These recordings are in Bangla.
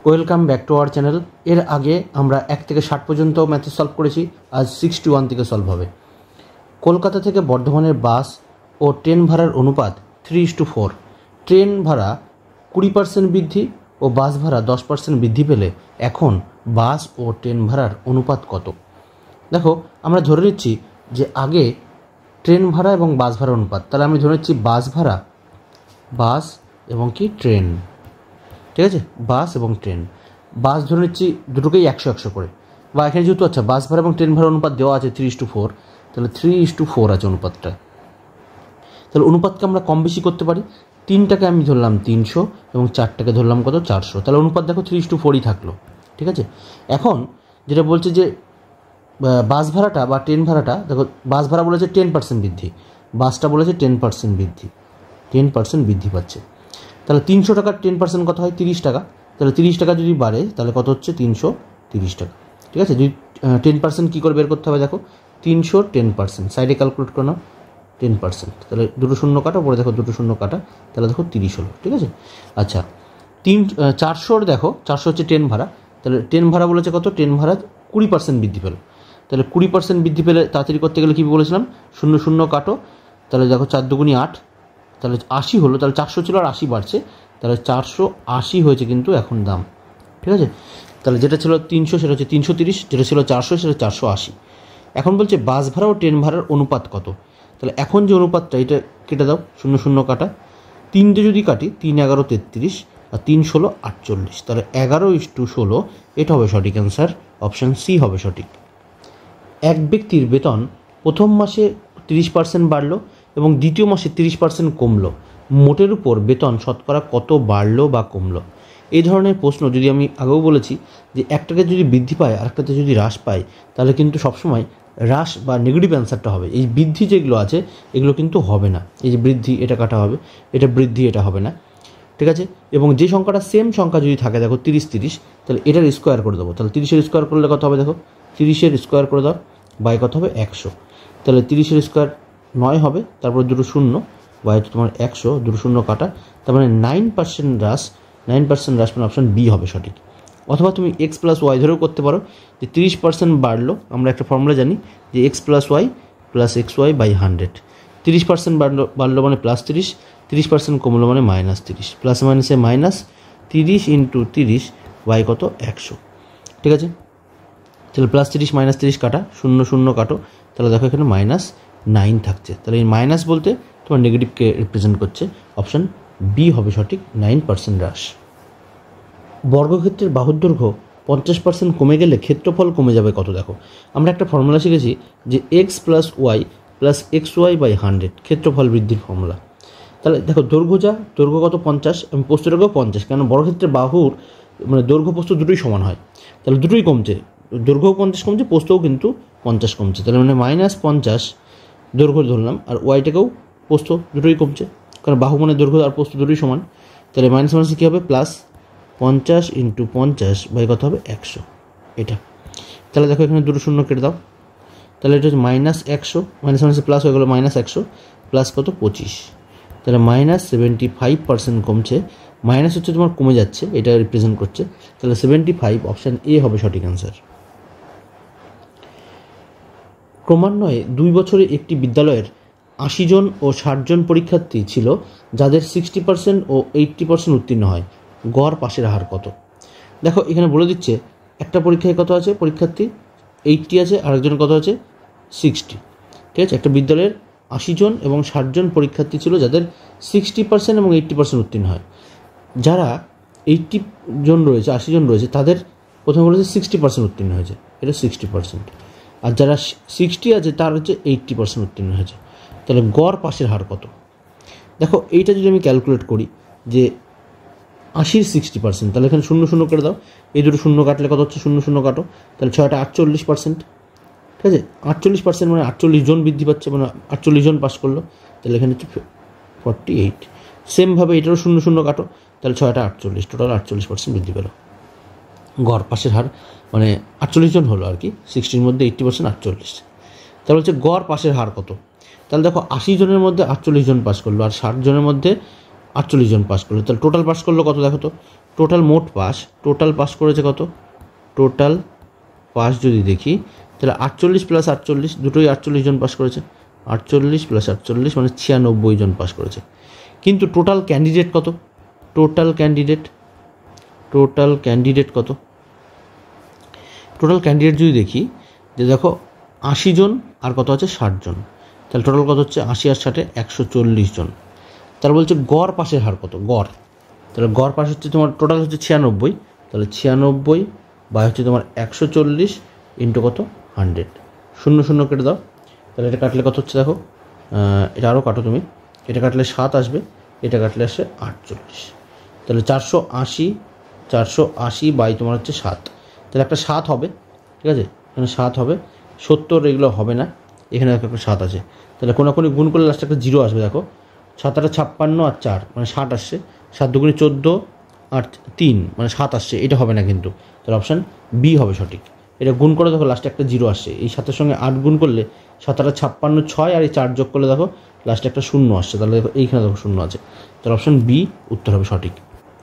Welcome back to our channel. এর আগে আমরা 1 থেকে 60 পর্যন্ত ম্যাথ সলভ করেছি, আজ 61 থেকে সলভ হবে। কলকাতা থেকে বর্ধমানের বাস ও ট্রেন ভাড়ার অনুপাত 3:4। ট্রেন ভাড়া 20% বৃদ্ধি ও বাস ভাড়া 10% বৃদ্ধি পেলে এখন বাস ও ট্রেন ভাড়ার অনুপাত কত? দেখো, আমরা ধরে নিচ্ছি যে আগে ট্রেন ভাড়া এবং বাস ভাড়ার অনুপাত, তাহলে আমি ধরে নিচ্ছি বাস এবং কি ট্রেন, ঠিক আছে, বাস এবং ট্রেন। বাস ধরে নিচ্ছি দুটোকেই 100 করে, বা এখানে যেহেতু আচ্ছা বাস ভাড়া এবং ট্রেন ভাড়ার অনুপাত দেওয়া আছে 3:4, তাহলে 3:4 আছে অনুপাতটা। তাহলে অনুপাতকে আমরা কম বেশি করতে পারি। 3টাকে আমি ধরলাম 300 এবং 4টাকে ধরলাম কত 400, তাহলে অনুপাত দেখো 3:4ই থাকলো, ঠিক আছে। এখন যেটা বলছে যে বাস ভাড়াটা বা ট্রেন ভাড়াটা, দেখো বাস ভাড়া বলেছে 10% বৃদ্ধি, বাসটা বলেছে 10% বৃদ্ধি, 10% বৃদ্ধি পাচ্ছে। তাহলে 300 টাকার 10% কত হয়? 30 টাকা। তাহলে 30 টাকা যদি বাড়ে তাহলে কত হচ্ছে? 330 টাকা, ঠিক আছে। যদি 10% কী করে বের করতে হবে? দেখো 300 10%, সাইডে ক্যালকুলেট করে নাও 10%, তাহলে দুটো শূন্য কাটা, পরে দেখো দুটো শূন্য কাটা, তাহলে দেখো 30 হলো, ঠিক আছে। আচ্ছা 400 দেখো 400 হচ্ছে ট্রেন ভাড়া, তাহলে ট্রেন ভাড়া বলেছে কত? ট্রেন ভাড়া 20% বৃদ্ধি পেল, তাহলে 20% বৃদ্ধি পেলে তাড়াতাড়ি করতে গেলে কী বলেছিলাম? শূন্য শূন্য কাটো, তাহলে দেখো 4 দুগুণি 8, তাহলে 80 হলো। তাহলে 400 ছিল আর 80 বাড়ছে, তাহলে 480 হয়েছে কিন্তু এখন দাম, ঠিক আছে। তাহলে যেটা ছিল 300 সেটা হচ্ছে 330, যেটা ছিল 400 সেটা 480। এখন বলছে বাস ভাড়া ও ট্রেন ভাড়ার অনুপাত কত? তাহলে এখন যে অনুপাতটা, এটা কেটে দাও, শূন্য শূন্য কাটা, 3টে যদি কাটি 3 11 33 আর 3 16 48, তাহলে 11:16 এটা হবে সঠিক অ্যান্সার, অপশান সি হবে সঠিক। এক ব্যক্তির বেতন প্রথম মাসে 30% বাড়লো এবং দ্বিতীয় মাসে 30% কমলো, মোটের উপর বেতন শতকরা কত বাড়লো বা কমলো? এই ধরনের প্রশ্ন যদি আমি আগেও বলেছি যে একটাকে যদি বৃদ্ধি পায় আর একটাতে যদি হ্রাস পায়, তাহলে কিন্তু সবসময় হ্রাস বা নেগেটিভ অ্যান্সারটা হবে। এই বৃদ্ধি যেগুলো আছে এগুলো কিন্তু হবে না, এই যে বৃদ্ধি এটা কাটা হবে, এটা বৃদ্ধি এটা হবে না, ঠিক আছে। এবং যে সংখ্যাটা সেম সংখ্যা যদি থাকে, দেখো 30 তাহলে এটার স্কোয়ার করে দেবো, তাহলে 30-এর স্কোয়ার করলে কত হবে? দেখো 30-এর স্কোয়ার করে দাও, বাই কত হবে? 100, তাহলে 30-এর স্কোয়ার 9 হবে, তারপর দুটো শূন্য, বাই তোমার 100, দুটো শূন্য কাটা, তার মানে 9% হ্রাস, 9% হ্রাস মানে অপশান বি হবে সঠিক। অথবা তুমি x + y ধরেও করতে পারো যে 30% বাড়লো, আমরা একটা ফর্মুলা জানি যে x + y + xy/100, 30% বাড়লো মানে +30, 30% কমলো মানে -30, প্লাস মাইনাসে মাইনাস, 30 × 30 বাই কত? 100, ঠিক আছে। তাহলে +30 -30 কাটা, শূন্য শূন্য কাটো, তাহলে দেখো এখানে -9 থাকছে, তাহলে এই মাইনাস বলতে তোমার নেগেটিভকে রিপ্রেজেন্ট করছে, অপশান বি হবে সঠিক, 9% হ্রাস। বর্গক্ষেত্রের বাহুর দৈর্ঘ্য 50% কমে গেলে ক্ষেত্রফল কমে যাবে কত? দেখো আমরা একটা ফর্মুলা শিখেছি যে x + y + xy/100 ক্ষেত্রফল বৃদ্ধির ফর্মুলা। তাহলে দেখো দৈর্ঘ্য কত? 50, আমি প্রস্থটাকেও 50, কেন বর্গক্ষেত্রের বাহুর মানে দৈর্ঘ্য প্রস্থ দুটোই সমান হয়, তাহলে দুটোই কমছে, দৈর্ঘ্যও 50 কমছে, প্রস্থও কিন্তু 50 কমছে, তাহলে মানে -50 দৈর্ঘ্য ধরলাম, আর ওয়াইটাকেও প্রস্থ দুটোই কমছে, কারণ বাহু মানে দৈর্ঘ্য আর প্রস্থ দুটোই সমান, তাহলে মাইনাস মাইনাসে কী হবে? +50 × 50 বাই কত হবে? 100, এটা। তাহলে দেখো এখানে দুটো শূন্য কেটে দাও, তাহলে এটা হচ্ছে -100, মাইনাস মাইনাসে প্লাস হয়ে গেলো, -100 প্লাস কত? 25, তাহলে -75% কমছে, মাইনাস হচ্ছে তোমার কমে যাচ্ছে, এটা রিপ্রেজেন্ট করছে, তাহলে 75, অপশান এ হবে সঠিক অ্যান্সার। ক্রমান্বয়ে 2 বছরে একটি বিদ্যালয়ের 80 জন ও 60 জন পরীক্ষার্থী ছিল, যাদের 60% ও 80% উত্তীর্ণ হয়, গড় পাশের হার কত? দেখো এখানে বলে দিচ্ছে একটা পরীক্ষায় কত আছে পরীক্ষার্থী? 80 আছে, আরেকজন কত আছে? 60, ঠিক আছে। একটা বিদ্যালয়ের 80 জন এবং 60 জন পরীক্ষার্থী ছিল, যাদের 60% এবং 80% উত্তীর্ণ হয়। যারা 80 জন রয়েছে, 80 জন রয়েছে, তাদের প্রথমে বলেছে 60% উত্তীর্ণ হয়েছে, এটা 60%, আর যারা 60 আছে তার হচ্ছে 80% উত্তীর্ণ হয়েছে, তাহলে গড় পাশের হার কত? দেখো এইটা যদি আমি ক্যালকুলেট করি যে 80-র 60%, তাহলে এখানে শূন্য শূন্য করে দাও, এই দুটো শূন্য কাটলে কত হচ্ছে? শূন্য শূন্য কাটো, তাহলে 6টা 48%, ঠিক আছে। 48% মানে 48 জন বৃদ্ধি পাচ্ছে, মানে 48 জন পাস করলো, তাহলে এখানে হচ্ছে 48। সেমভাবে এটারও শূন্য শূন্য কাটো, তাহলে 6টা 48, টোটাল 48% বৃদ্ধি পেল। গড় পাশের হার মানে 48 জন হলো আর কি, 60-র মধ্যে 80% 48, তাহলে হচ্ছে গড় পাশের হার কত? তাহলে দেখো 80 জনের মধ্যে 48 জন পাস করলো, আর 60 জনের মধ্যে 48 জন পাস করলো, তাহলে টোটাল পাস করলো কত? দেখো তো টোটাল মোট পাস, টোটাল পাস করেছে কত, টোটাল পাস যদি দেখি তাহলে 48 প্লাস 48, দুটোই 48 জন পাস করেছে, 48 প্লাস 48 মানে 96 জন পাস করেছে। কিন্তু টোটাল ক্যান্ডিডেট কত, টোটাল ক্যান্ডিডেট কত, টোটাল ক্যান্ডিডেট যদি দেখি যে দেখো 80 জন আর কত আছে 60 জন, তাহলে টোটাল কত হচ্ছে 80 আর 60 140 জন। তার বলছে গড় পাসের হার কত, গড়, তাহলে গড় পাস হচ্ছে তোমার টোটাল হচ্ছে 96, তাহলে 96 বা হচ্ছে তোমার 140 ইন্টু কত 100, 0 0 কেটে দাও, তাহলে এটা কাটলে কত হচ্ছে দেখো, এটা আরও কাটো তুমি, এটা কাটলে 7 আসবে, এটা কাটলে আসে 48, তাহলে 480 বাই তোমার হচ্ছে 7, তাহলে একটা 7 হবে, ঠিক আছে, এখানে 7 হবে, 70 এগুলো হবে না, এখানে একটা 7 আছে, তাহলে কোনোখানে গুণ করলে লাস্টে একটা 0 আসবে, দেখো 7 8 56 আর 4 মানে 60 আসছে, 7 2 14 আর 3 মানে 7 আসছে, এটা হবে না কিন্তু, তাহলে অপশান বি হবে সঠিক। এটা গুণ করে দেখো লাস্টে একটা 0 আসছে, এই 7-এর সঙ্গে 8 গুণ করলে 7 8 56 6 আর এই 4 যোগ করলে দেখো লাস্টে একটা 0 আসছে, তাহলে দেখো এইখানে দেখো 0 আছে, তাহলে অপশান বি উত্তর হবে সঠিক।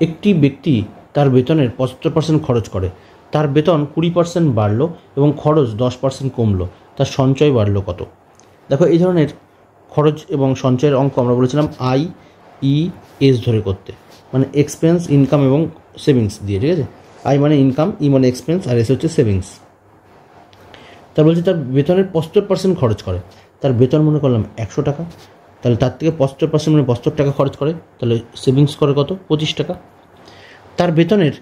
একটি ব্যক্তি তার বেতনের 75% খরচ করে, তার বেতন 20% বাড়লো এবং খরচ 10% কমলো, তার সঞ্চয় বাড়লো কত। দেখো এই ধরনের খরচ এবং সঞ্চয়ের অঙ্ক আমরা বলেছিলাম IES ধরে করতে, মানে এক্সপেন্স, ইনকাম এবং সেভিংস দিয়ে, ঠিক আছে, আই মানে ইনকাম, ই মানে এক্সপেন্স, আর এস হচ্ছে সেভিংস। তার বলছে তার বেতনের 75% খরচ করে, তার বেতন মনে করলাম 100 টাকা, তাহলে তার থেকে 75% মানে 72 টাকা খরচ করে, তাহলে সেভিংস করে কত 25 টাকা। তার বেতনের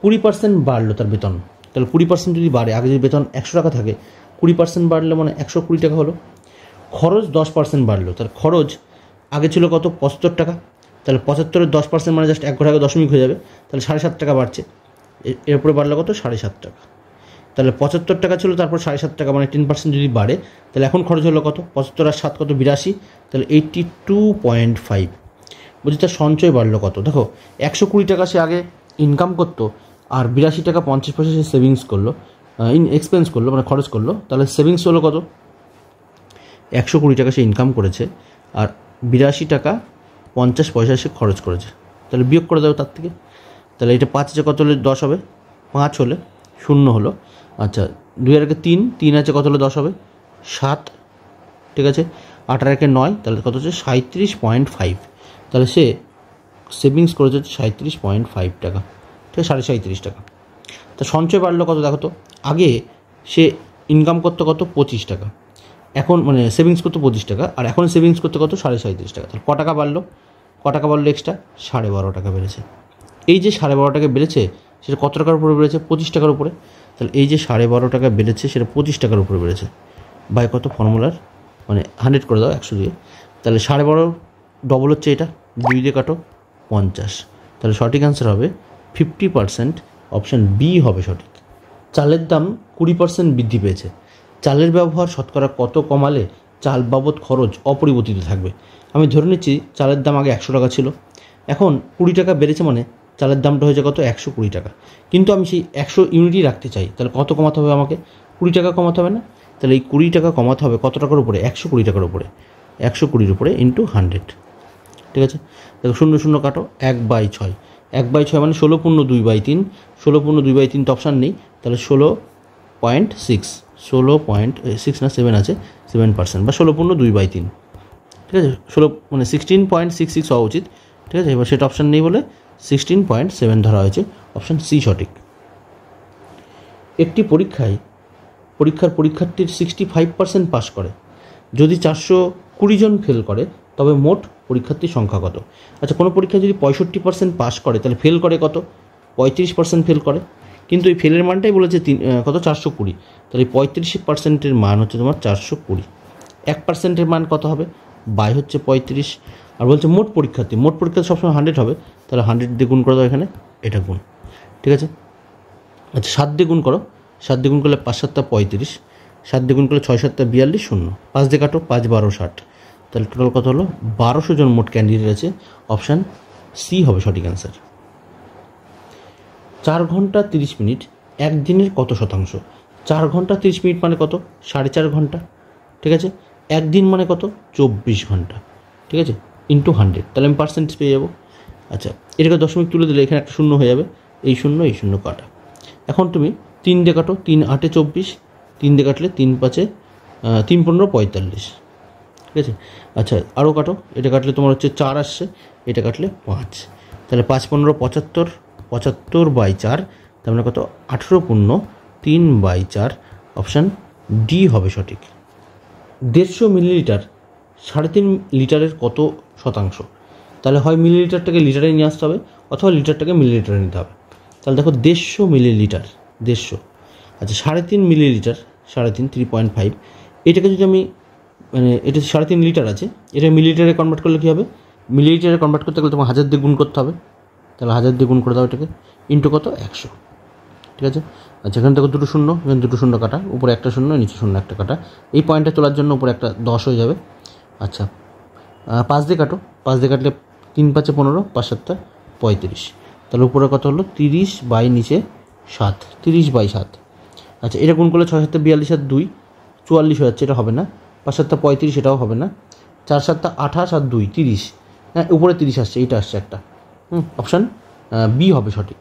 20% বাড়লো তার বেতন, তাহলে 20% যদি বাড়ে, আগে যদি বেতন 100 টাকা থাকে 20% বাড়লে মানে 120 টাকা হলো। খরচ 10% বাড়লো, তার খরচ আগে ছিল কত 75 টাকা, তাহলে 75-এর 10% মানে জাস্ট 1 ঘর আগে দশমিক হয়ে যাবে, তাহলে 7.5 টাকা বাড়ছে, এরপরে বাড়লো কত 7.5 টাকা, তাহলে 75 টাকা ছিল, তারপর 7.5 টাকা মানে 10% যদি বাড়ে, তাহলে এখন খরচ হলো কত 75 আর 7 কত 82, তাহলে 82.5। বলছি তার সঞ্চয় বাড়লো কত, দেখো 120 টাকা সে আগে ইনকাম করতো আর 82 টাকা 50 পয়সা সে সেভিংস করলো, এক্সপেন্স করলো মানে খরচ করলো, তাহলে সেভিংস হলো কত 120 টাকা সে ইনকাম করেছে আর 82 টাকা 50 পয়সা সে খরচ করেছে, তাহলে বিয়োগ করে দেবো তার থেকে, তাহলে এটা 5 আছে কত হলে 10 হবে, 5 হলে 0 হলো, আচ্ছা 2 আর 3, 3 আছে কত হলে 10 হবে 7, ঠিক আছে, 8 আর 9, তাহলে কত হচ্ছে 37.5, তাহলে সে সেভিংস করেছে 37.5 টাকা, ঠিক আছে, 37.5 টাকা। তা সঞ্চয় বাড়লো কত দেখো তো, আগে সে ইনকাম করতে কত 25 টাকা, এখন মানে সেভিংস করতে 25 টাকা, আর এখন সেভিংস করতে কত 37.5 টাকা, তাহলে ক টাকা বাড়লো, এক্সট্রা 12.5 টাকা বেড়েছে। এই যে 12.5 টাকা বেড়েছে সেটা কত টাকার উপরে বেড়েছে 25 টাকার উপরে, তাহলে এই যে 12.5 টাকা বেড়েছে সেটা 25 টাকার উপরে বেড়েছে, বাই কত ফর্মুলার মানে 100 করে দাও 100 দিয়ে, তাহলে 12.5 ডবল হচ্ছে এটা, 2 দিয়ে কাটো 50, তাহলে সঠিক অ্যান্সার হবে 50%, অপশান বি হবে সঠিক। চালের দাম 20% বৃদ্ধি পেয়েছে, চালের ব্যবহার শতকরা কত কমালে চাল বাবদ খরচ অপরিবর্তিত থাকবে। আমি ধরে নিচ্ছি চালের দাম আগে 100 টাকা ছিল, এখন 20 টাকা বেড়েছে মানে চালের দামটা হয়েছে কত 120 টাকা, কিন্তু আমি সেই 100 ইউনিটই রাখতে চাই, তাহলে কত কমাতে হবে আমাকে 20 টাকা কমাতে হবে না, তাহলে এই 20 টাকা কমাতে হবে কত টাকার উপরে 120 টাকার উপরে, 120-এর উপরে ইন্টু 100, ঠিক আছে, দেখো 0 0 কাটো 1/6, 1/6 মানে 16 পূর্ণ 2/3, 16 পূর্ণ 2/3 তো অপশান নেই, তাহলে 16.6, 16.6 না 7 আছে 7% বা 16 পূর্ণ 2/3, ঠিক আছে, 16 মানে 16.66 হওয়া উচিত, ঠিক আছে, এবার সেটা অপশান নেই বলে 16.7 ধরা হয়েছে, অপশান সি সঠিক। একটি পরীক্ষার্থীর 65% পাস করে, যদি 420 জন ফেল করে তবে মোট পরীক্ষার্থীর সংখ্যা কত। আচ্ছা কোনো পরীক্ষায় যদি 65% পাস করে তাহলে ফেল করে কত 35% ফেল করে, কিন্তু এই ফেলের মানটাই বলেছে কত 420, তাহলে 35%-এর মান হচ্ছে তোমার 420, 1%-এর মান কত হবে বাই হচ্ছে 35, আর বলছে মোট পরীক্ষার্থী সবসময় 100 হবে, তাহলে 100 দিয়ে গুণ করে দাও এখানে, এটা গুণ, ঠিক আছে, আচ্ছা 7 দিয়ে গুণ করো, 7 দিয়ে গুণ করলে 5 7 35, 7 দিয়ে গুণ করলে 6 7 42, 0, 5 দিয়ে কাটো 5 12 60, তাহলে টোটাল কত হলো 1200 জন মোট ক্যান্ডিডেট আছে, অপশান সি হবে সঠিক অ্যান্সার। 4 ঘন্টা 30 মিনিট একদিনের কত শতাংশ, 4 ঘন্টা 30 মিনিট মানে কত 4.5 ঘন্টা, ঠিক আছে, একদিন মানে কত 24 ঘন্টা, ঠিক আছে, ইন্টু 100, তাহলে আমি পার্সেন্টেজ পেয়ে যাবো। আচ্ছা এটাকে দশমিক তুলে দিলে এখানে একটা 0 হয়ে যাবে, এই শূন্য কাটা। এখন তুমি 3 দিয়ে কাটো, 3 8 24, 3 দিয়ে কাটলে 3 5 3 15 45, ঠিক আছে। আচ্ছা আরও কাটো, এটা কাটলে তোমার হচ্ছে 4 আসছে, এটা কাটলে 5, তাহলে 5 15 75, 75/4, তার মানে কত 18 পূর্ণ 3/4, অপশান ডি হবে সঠিক। 150 মিলিলিটার 3.5 লিটারের কত শতাংশ? তাহলে হয় মিলিলিটারটাকে লিটারে নিয়ে আসতে হবে অথবা লিটারটাকে মিলিলিটারে নিতে হবে। তাহলে দেখো 150 মিলিলিটার, 150, আচ্ছা 3.5 মিলিলিটার, 3.5, এটাকে যদি আমি মানে এটা 3.5 লিটার আছে, এটা মিলিলিটারে কনভার্ট করলে কী হবে? মিলিলিটারে কনভার্ট করতে গেলে তোমার 1000 দিয়ে গুণ করতে হবে, তাহলে 1000 দিয়ে গুণ করে দাও এটাকে, ইন্টু কত 100, ঠিক আছে। আচ্ছা এখানে দেখো 2 শূন্য, এখানে 2 শূন্য কাটা, উপরে একটা শূন্য, নিচে শূন্য একটা কাটা, এই পয়েন্টটা তোলার জন্য উপরে একটা 10 হয়ে যাবে। আচ্ছা 5 দিয়ে কাটো, 5 দিয়ে কাটলে 3 5 15, 5 7 35, তাহলে উপরে কত হলো 30 বাই নিচে 7, 30/7। আচ্ছা এটা গুণ করলে 6 7 42 আর 2 44 হয়ে যাচ্ছে, এটা হবে না। 5 7 35, এটাও হবে না। 4 7 28 আর 2 30, হ্যাঁ উপরে 30 আসছে, এইটা আসছে একটা, অপশান বি হবে সঠিক।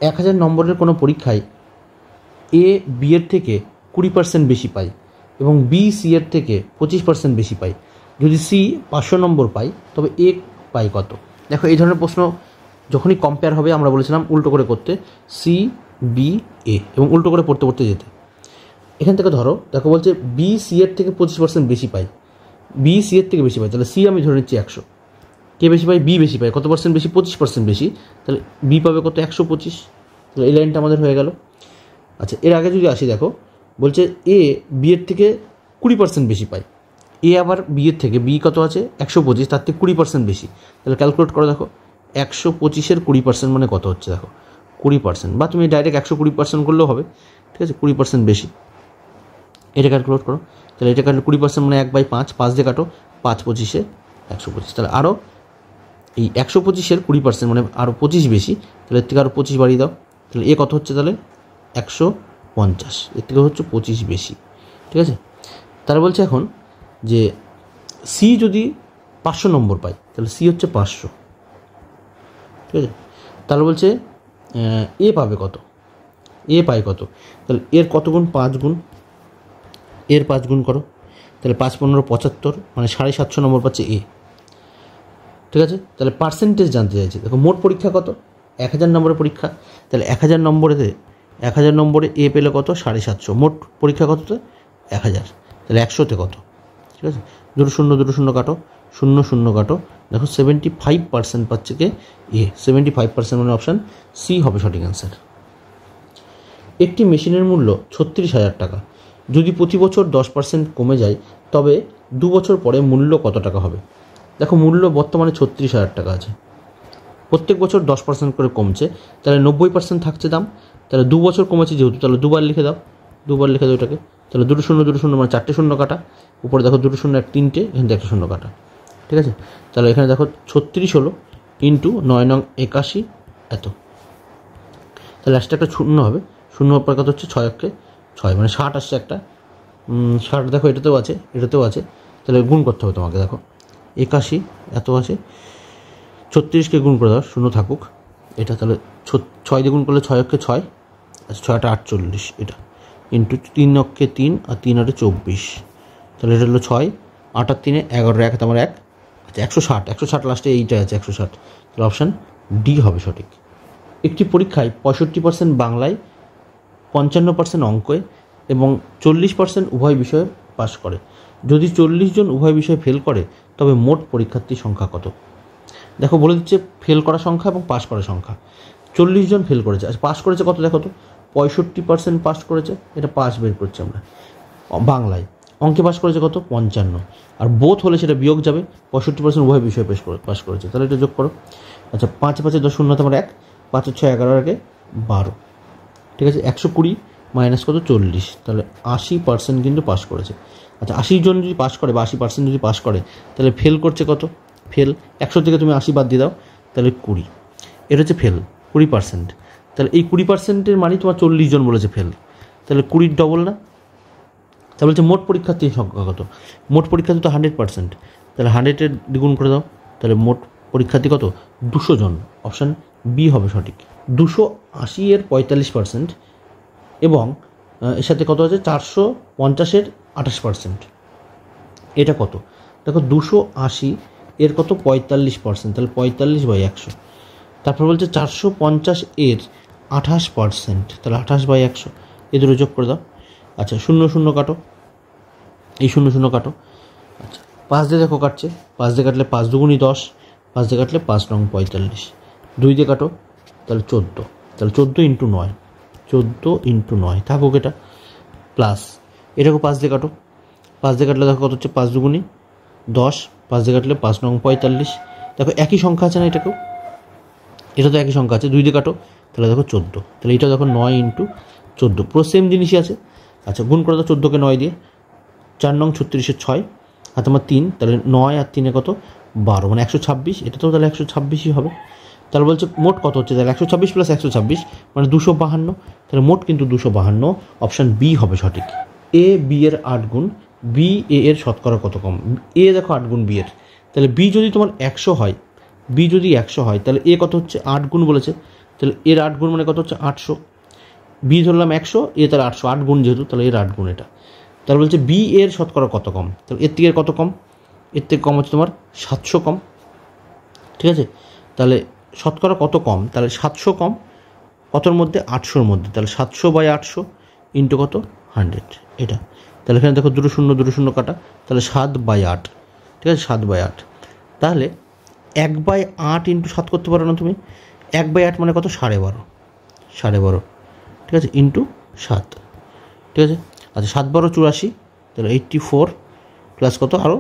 1000 নম্বরের কোনো পরীক্ষায় এ বি এর থেকে 20% বেশি পায় এবং বি সি এর থেকে 25% বেশি পায়। যদি সি 500 নম্বর পায় তবে এ পায় কত? দেখো এই ধরনের প্রশ্ন যখনই কম্পেয়ার হবে আমরা বলেছিলাম উল্টো করে করতে, সি বি এ, এবং উল্টো করে পড়তে পড়তে যেতে। এখান থেকে ধরো দেখো বলছে বি সি এর থেকে 25% বেশি পায়, বি সি এর থেকে বেশি পায়, তাহলে সি আমি ধরে নিচ্ছি 100, কে বেশি পায়? বি বেশি পায়, কত পার্সেন্ট বেশি? 25% বেশি, তাহলে বি পাবে কত? 125, তাহলে এই লাইনটা আমাদের হয়ে গেল। আচ্ছা এর আগে যদি আসি, দেখো বলছে এ বি এর থেকে 20% বেশি পায়, এ আবার বি এর থেকে, বি কত আছে 125, তার থেকে 20% বেশি, তাহলে ক্যালকুলেট করো, দেখো 125-এর 20% মানে কত হচ্ছে? দেখো 20%, বা তুমি ডাইরেক্ট 120% করলেও হবে, ঠিক আছে, 20% বেশি, এটা ক্যালকুলেট করো। তাহলে এটা কাটলে 20% মানে 1/5, 5 দিয়ে কাটো, 5 25-এ 125, তাহলে আরও এই 125-এর 20% মানে আরও 25 বেশি, তাহলে এর থেকে আরও 25 বাড়িয়ে দাও, তাহলে এ কত হচ্ছে? তাহলে 150, এর থেকে হচ্ছে 25 বেশি, ঠিক আছে। তারা বলছে এখন যে সি যদি 500 নম্বর পায় তাহলে সি হচ্ছে 500, ঠিক আছে। তাহলে বলছে এ পাবে কত? এ পায় কত? তাহলে এর কত গুণ? 5 গুণ, এর 5 গুণ করো, তাহলে 5 15 75, মানে 750 নম্বর পাচ্ছে এ, ঠিক আছে। তাহলে পার্সেন্টেজ জানতে চাইছি, দেখো মোট পরীক্ষা কত? 1000 নম্বরের পরীক্ষা, তাহলে 1000 নম্বরে এ পেলে কত? 750, মোট পরীক্ষা কততে? 1000, তাহলে 100-তে কত? ঠিক আছে, 2 শূন্য কাটো, 0 কাটো, দেখো 75% পাচ্ছে কে? এ। 75% মানে অপশান সি হবে সঠিক অ্যান্সার। একটি মেশিনের মূল্য 36,000 টাকা, যদি প্রতি বছর 10% কমে যায় তবে 2 বছর পরে মূল্য কত টাকা হবে? দেখো মূল্য বর্তমানে 36,000 টাকা আছে, প্রত্যেক বছর 10% করে কমছে, তাহলে 90% থাকছে দাম, তাহলে 2 বছর কমেছে যেহেতু, তাহলে 2 বার লিখে দাও, 2 বার লিখে দাও এটাকে, তাহলে 2 শূন্য মানে 4টে শূন্য কাটা, উপরে দেখো 2 শূন্য 3টে, এখানে একটা শূন্য কাটা, ঠিক আছে। তাহলে এখানে দেখো 36 হলো ইন্টু 9 নং 81 এত, তাহলে লাস্টে একটা শূন্য হবে, শূন্য পর কত হচ্ছে? 6 6, মানে 60 আসছে একটা, 60 দেখো এটাতেও আছে, তাহলে গুণ করতে হবে তোমাকে, দেখো 81 এত আছে, 36কে গুণ করে দাও, শূন্য থাকুক এটা, তাহলে 6 দিয়ে গুণ করলে 6 6, আচ্ছা 6 48, এটা ইন্টু 3 3 আর 3 24, তাহলে এটা হলো 6, 8 আর 3 11, 1 তোমার 1, আচ্ছা 160 লাস্টে এইটা আছে 160, তাহলে অপশান ডি হবে সঠিক। একটি পরীক্ষায় 65% বাংলায়, 55% অঙ্কে এবং 40% উভয় বিষয়ে পাস করে, যদি 40 জন উভয় বিষয়ে ফেল করে তবে মোট পরীক্ষার্থীর সংখ্যা কত? দেখো বলে দিচ্ছে ফেল করার সংখ্যা এবং পাস করার সংখ্যা। 40 জন ফেল করেছে, আচ্ছা পাস করেছে কত? দেখো তো 65% পাস করেছে, এটা পাস বের করছি আমরা বাংলায়। অঙ্কে পাস করেছে কত? 55, আর বোথ হলে সেটা বিয়োগ যাবে, 65% উভয় বিষয়ে পাস করেছে, তাহলে এটা যোগ করো। আচ্ছা 5 5 10 শূন্য তোমার 1, 5 6 11 12, ঠিক আছে। 120 মাইনাস কত? 40, তাহলে 80% কিন্তু পাস করেছে। আচ্ছা 80 জন যদি পাস করে বা 80% যদি পাস করে তাহলে ফেল করছে কত? ফেল 100 থেকে তুমি 80 বাদ দিয়ে দাও, তাহলে 20, এটা হচ্ছে ফেল 20%, তাহলে এই 20%-এর মানে তোমার 40 জন বলেছে ফেল, তাহলে 20 ডবল না? তাহলে বলছে মোট পরীক্ষার্থীর সংখ্যা কত? মোট পরীক্ষার্থী তো 100%, তাহলে 100-এর দ্বিগুণ করে দাও, তাহলে মোট পরীক্ষার্থী কত? 200 জন, অপশান বি হবে সঠিক। 280 এর 45% এবং এর সাথে কত আছে 450 এর 28%, এটা কত? দেখো 280 এর কত 45%, তাহলে 45/100। তারপর বলছে 450 এর 28%, তাহলে 28/100, এ দুটো যোগ করে দাও। আচ্ছা 0 0 কাটো, এই 0 0 কাটো। আচ্ছা 5 দিয়ে দেখো কাটছে, 5 দিয়ে কাটলে 5 দুগুণি 10, 5 দিয়ে কাটলে 5 নং 45, 2 দিয়ে কাটো তাহলে 14, তাহলে 14 × 9, 14 × 9 থাকুক এটা, প্লাস এটাকে 5 দিয়ে কাটো, 5 দিয়ে কাটলে দেখো কত হচ্ছে 5 দুগুণি 10, 5 দিয়ে কাটলে 5 নং 45, দেখো একই সংখ্যা আছে না এটাকেও, এটা তো একই সংখ্যা আছে, 2 দিয়ে কাটো তাহলে দেখো 14, তাহলে এটা দেখো 9 × 14 পুরো সেম জিনিসই আছে। আচ্ছা গুণ করে দাও 14কে 9 দিয়ে, 4 নং 36 6 আর তোমার 3, তাহলে 9 আর 3 কত 12, মানে 126, এটা তো তাহলে 126ই হবে। তাহলে বলছে মোট কত হচ্ছে, তাহলে 126 + 126 মানে 252, তাহলে মোট কিন্তু 252, অপশান বি হবে সঠিক। এ বি এর 8 গুণ, বি এ এর শতকরা কত কম? এ দেখো 8 গুণ বি এর, তাহলে বি যদি তোমার 100 হয়, বি যদি 100 হয় তাহলে এ কত হচ্ছে 8 গুণ বলেছে, তাহলে এর 8 গুণ মানে কত হচ্ছে 800, বি ধরলাম 100, এ তাহলে 800, 8 গুণ যেহেতু তাহলে এর 8 গুণ এটা। তাহলে বলছে বি এর শতকরা কত কম, তাহলে এর থেকে কত কম, এর থেকে কম হচ্ছে তোমার 700 কম, ঠিক আছে। তাহলে শতকরা কত কম, তাহলে 700 কম কতর মধ্যে 800-র মধ্যে, তাহলে 700/800 ইন্টু কত 100, এটা। তাহলে এখানে দেখো 2 0 2 0 কাটা, তাহলে 7/8, ঠিক আছে 7/8। তাহলে 1/8 × 7 করতে পারো না তুমি, 1/8 মানে কত 12.5, 12.5, ঠিক আছে ইন্টু 7, ঠিক আছে। আচ্ছা 7 12 84, তাহলে 84 প্লাস কত আরও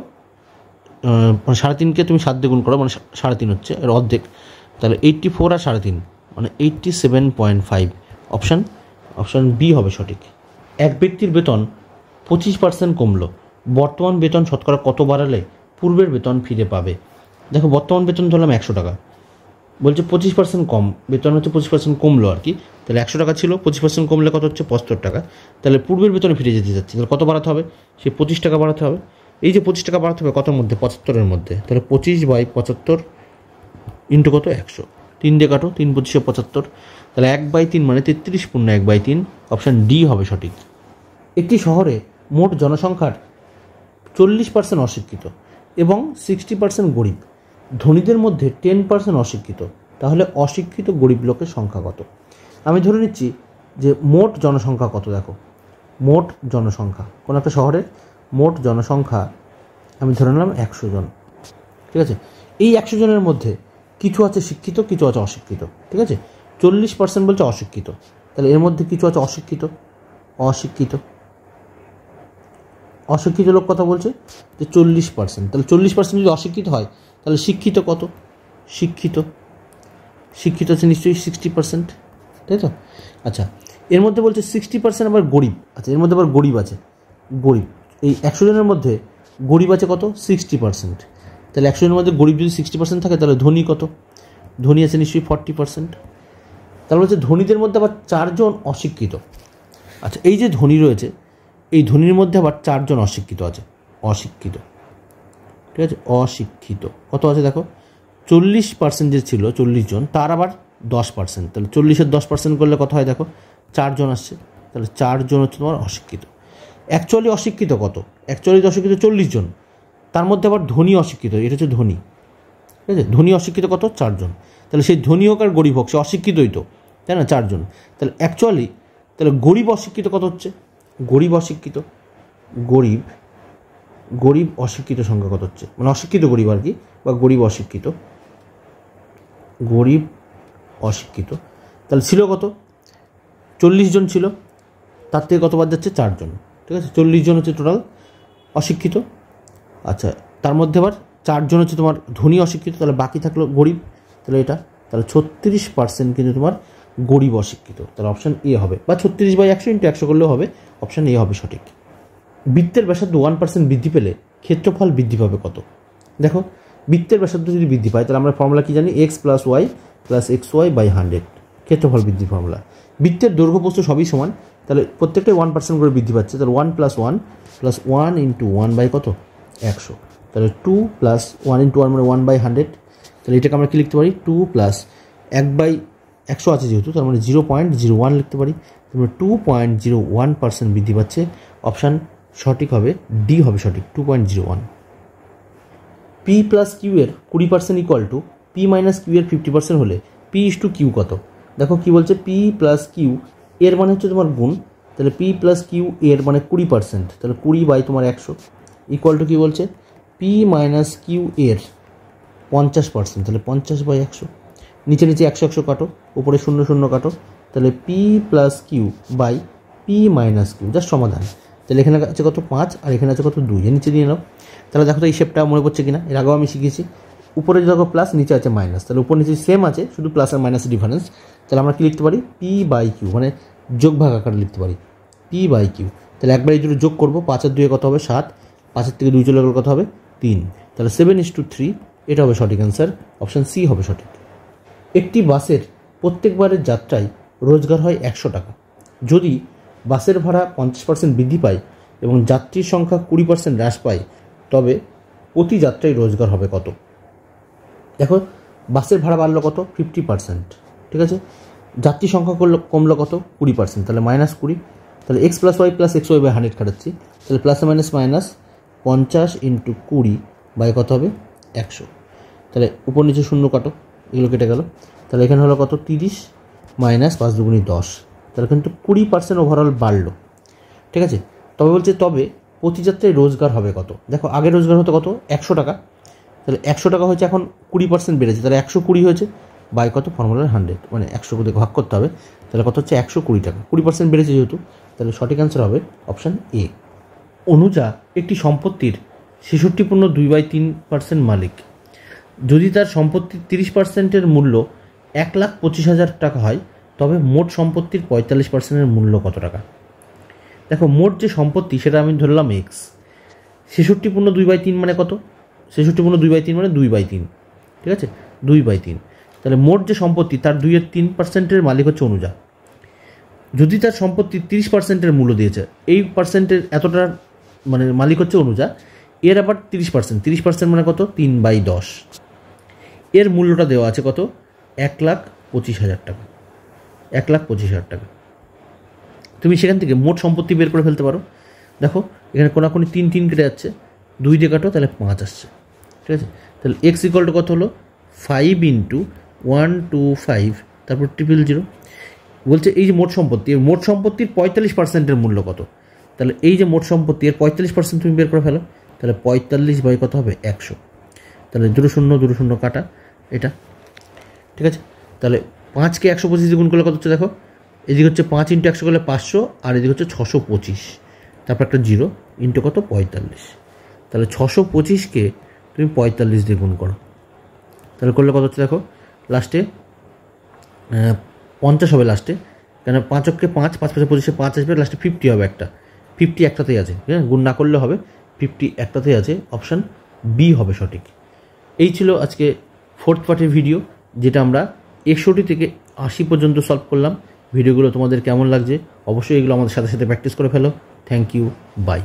মানে 3.5কে তুমি 7 দিয়ে গুণ করো মানে 3.5 হচ্ছে এর অর্ধেক, তাহলে 84 আর 3.5 মানে 87.5, অপশান বি হবে সঠিক। এক ব্যক্তির বেতন 25% কমলো, বর্তমান বেতন শতকরা কত বাড়ালে পূর্বের বেতন ফিরে পাবে? দেখো বর্তমান বেতন ধরলাম 100 টাকা, বলছে 25% কম, বেতন হচ্ছে 25% কমলো আর কি, তাহলে 100 টাকা ছিল, 25% কমলে কত হচ্ছে 75 টাকা, তাহলে পূর্বের বেতনে ফিরে যেতে যাচ্ছে, তাহলে কত বাড়াতে হবে, সে 25 টাকা বাড়াতে হবে। এই যে 25 টাকা বাড়াতে হবে কতর মধ্যে 75-এর মধ্যে, তাহলে 25/75 ইন্টু কত 100, 3 দিয়ে কাটো, 3 25 75, তাহলে 1/3 মানে 33 পূর্ণ 1/3, অপশান ডি হবে সঠিক। একটি শহরে মোট জনসংখ্যার 40% অশিক্ষিত এবং 60% গরিব, ধনীদের মধ্যে 10% অশিক্ষিত, তাহলে অশিক্ষিত গরিব লোকের সংখ্যা কত? আমি ধরে নিচ্ছি যে মোট জনসংখ্যা কত, দেখো মোট জনসংখ্যা কোনো একটা শহরের মোট জনসংখ্যা আমি ধরে নিলাম 100 জন, ঠিক আছে। এই 100 জনের মধ্যে কিছু আছে শিক্ষিত, কিছু আছে অশিক্ষিত, ঠিক আছে। 40% বলছে অশিক্ষিত, তাহলে এর মধ্যে কিছু আছে অশিক্ষিত, অশিক্ষিত লোক কথা বলছে যে 40%, তাহলে 40% যদি অশিক্ষিত হয় তাহলে শিক্ষিত কত, শিক্ষিত আছে নিশ্চয়ই 60%, তাই তো। আচ্ছা এর মধ্যে বলছে 60% আবার গরিব, আচ্ছা এর মধ্যে আবার গরিব আছে, গরিব এই 100 জনের মধ্যে গরিব আছে কত 60%, তাহলে 100 জনের মধ্যে গরিব যদি 60% থাকে তাহলে ধনী কত, ধনী আছে নিশ্চয়ই 40%, তাহলে হচ্ছে ধনীদের মধ্যে আবার 4 জন অশিক্ষিত। আচ্ছা এই যে ধনী রয়েছে এই ধনীর মধ্যে আবার 4 জন অশিক্ষিত আছে, ঠিক আছে অশিক্ষিত কত আছে দেখো 40% যে ছিল 40 জন তার আবার 10%, তাহলে 40-এর 10% করলে কত হয় দেখো 4 জন আসছে, তাহলে 4 জন হচ্ছে তোমার অশিক্ষিত। অ্যাকচুয়ালি অশিক্ষিত কত, অ্যাকচুয়ালি অশিক্ষিত 40 জন, তার মধ্যে আবার ধনী অশিক্ষিত, এটা হচ্ছে ধনী, ঠিক আছে। ধনী অশিক্ষিত কত 4 জন, তাহলে সেই ধনী হোক আর গরিব হোক সে অশিক্ষিতই তো, তাই না 4 জন, তাহলে অ্যাকচুয়ালি তাহলে গরিব অশিক্ষিত কত হচ্ছে, গরিব অশিক্ষিত সংখ্যা কত হচ্ছে, মানে অশিক্ষিত গরিব আর কি, বা গরিব অশিক্ষিত, তাহলে ছিল কত 40 জন ছিল, তার থেকে কত বাদ যাচ্ছে 4 জন, ঠিক আছে 40 জন হচ্ছে টোটাল অশিক্ষিত। আচ্ছা তার মধ্যে আবার 4 জন হচ্ছে তোমার ধনী অশিক্ষিত, তাহলে বাকি থাকলো গরিব, তাহলে এটা তাহলে 36% কিন্তু তোমার গরিব অশিক্ষিত, তাহলে অপশান এ হবে, বা 36/100 × 100 করলেও হবে, অপশান এ হবে সঠিক। বৃত্তের ব্যাসার্ধ 1% বৃদ্ধি পেলে ক্ষেত্রফল বৃদ্ধি পাবে কত? দেখো বৃত্তের ব্যাসার্ধ যদি বৃদ্ধি পায় তাহলে আমরা ফর্মুলা কি জানি, x + y + xy/100, ক্ষেত্রফল বৃদ্ধির ফর্মুলা। বৃত্তের দৈর্ঘ্য প্রস্থ সবই সমান, তাহলে প্রত্যেকটাই 1% করে বৃদ্ধি পাচ্ছে, তাহলে 1 + 1 + 1 × 1 কত 100, তাহলে 2 + 1 × 1 মানে 1/100, তাহলে এটাকে আমরা কি লিখতে পারি 2 + 1/100 আছে যেহেতু, তার মানে 0.01 লিখতে পারি। তারপরে 2.01% বৃদ্ধি পাচ্ছে। অপশান সঠিক হবে ডি হবে সঠিক, 2.01। পি প্লাস কিউ এর 20% equal to P minus Q এর 50% হলে পি ইস টু কিউ কত? দেখো কি বলছে, পি প্লাস কিউ এর মানে হচ্ছে তোমার গুণ, তাহলে পি প্লাস কিউ এর মানে 20%, তাহলে 20 তোমার 100 ইকুয়াল টু কী বলছে, পি মাইনাস কিউ এর 50%, তাহলে 50/100। নিচে 100 কাটো, উপরে 0 কাটো, তাহলে P plus Q by P minus Q, just সমাধান। তাহলে এখানে আছে কত 5 আর এখানে আছে কত 2, এর নিচে নিয়ে নাও। তাহলে দেখো তো এই শেপটা মনে পড়ছে কিনা, এর আগেও আমি শিখেছি। উপরে দেখো প্লাস, নিচে আছে মাইনাস, তাহলে উপর নিচে সেম আছে, শুধু প্লাস আর মাইনাসের ডিফারেন্স। তাহলে আমরা কী লিখতে পারি, পি বাই কিউ, মানে যোগ ভাগ আকারে লিখতে পারি পি বাই কিউ। তাহলে একবার এই দুটো যোগ করবো, 5 আর 2 কত হবে 7, 5 থেকে 2 চলে গেলে কত হবে 3, তাহলে 7:3, এটা হবে সঠিক অ্যান্সার, অপশান সি হবে সঠিক। একটি বাসের প্রত্যেকবারের যাত্রায় রোজগার হয় 100 টাকা। যদি বাসের ভাড়া 50% বৃদ্ধি পায় এবং যাত্রীর সংখ্যা 20% হ্রাস পায়, তবে প্রতি যাত্রায় রোজগার হবে কত? দেখো বাসের ভাড়া বাড়লো কত 50%, ঠিক আছে, যাত্রী সংখ্যা কমলো কত 20%, তাহলে -20, তাহলে x + y + xy/100 কাটাচ্ছি, তাহলে প্লাস মাইনাস মাইনাস 50 × 20 বাই কত হবে 100, তাহলে উপর নিচে 0 কাটো, এগুলো কেটে গেল, তাহলে এখানে হলো কত 30 মাইনাস 5 × 10, তাহলে কিন্তু 20% ওভারঅল বাড়লো, ঠিক আছে। তবে বলছে তবে প্রতি যাত্রায় রোজগার হবে কত? দেখো আগে রোজগার হতো কত 100 টাকা, তাহলে 100 টাকা হয়েছে, এখন 20% বেড়েছে, তাহলে 120 হয়েছে বাই কত, ফর্মুলার 100, মানে 100 করে ভাগ করতে হবে, তাহলে কত হচ্ছে 120 টাকা, 20% বেড়েছে যেহেতু, তাহলে সঠিক অ্যান্সার হবে অপশান এ। অনুজা একটি সম্পত্তির 66.2/3% মালিক। যদি তার সম্পত্তির 30%-এর মূল্য 1,25,000 টাকা হয়, তবে মোট সম্পত্তির 45%-এর মূল্য কত টাকা? দেখো মোট যে সম্পত্তি সেটা আমি ধরলাম এক্স, 66.2/3 মানে কত, 66.2/3 মানে 2/3, ঠিক আছে, 2/3, তাহলে মোট যে সম্পত্তি তার 2/3%-এর মালিক হচ্ছে অনুজা। যদি তার সম্পত্তির 30%-এর মূল্য দিয়েছে, এই পার্সেন্টের এতটার মানে মালিক হচ্ছে অনুজা, এর আবার 30% মানে কত 3/10, এর মূল্যটা দেওয়া আছে কত 1,25,000 টাকা, 1,25,000 টাকা। তুমি সেখান থেকে মোট সম্পত্তি বের করে ফেলতে পারো। দেখো এখানে কোনাকুনি 3 কেটে যাচ্ছে, 2 দিয়ে কাটো, তাহলে 5 আসছে, ঠিক আছে। তাহলে এক্স ইকুয়াল টু কত হলো 5 × 125, তারপর 000। বলছে এই যে মোট সম্পত্তি, এই মোট সম্পত্তির 45%-এর মূল্য কত? তাহলে এই যে মোট সম্পত্তি এর 45% তুমি বের করে ফেলো, তাহলে 45 বাই কত হবে 100, তাহলে 0 কাটা এটা, ঠিক আছে। তাহলে 5কে 125 দিয়ে গুণ করলে কত হচ্ছে, দেখো এদিকে হচ্ছে 5 × 100 করলে 500, আর এদিকে হচ্ছে 625, তারপর একটা 0 ইন্টু কত 45, তাহলে 625কে তুমি 45 দিয়ে গুণ করো, তাহলে করলে কত হচ্ছে, দেখো লাস্টে 50 হবে লাস্টে, কেন 5কে 5, 5 × 25 5 আসবে, লাস্টে 50 হবে, একটা 50 একটাতেই আছে, হ্যাঁ গুণ না করলে হবে, 50 একটাতেই আছে, অপশান বি হবে সঠিক। এই ছিল আজকে 4th পার্টের ভিডিও, যেটা আমরা 61 থেকে 80 পর্যন্ত সলভ করলাম। ভিডিওগুলো তোমাদের কেমন লাগছে অবশ্যই এগুলো আমাদের সাথে সাথে প্র্যাকটিস করে ফেলো। Thank you, by.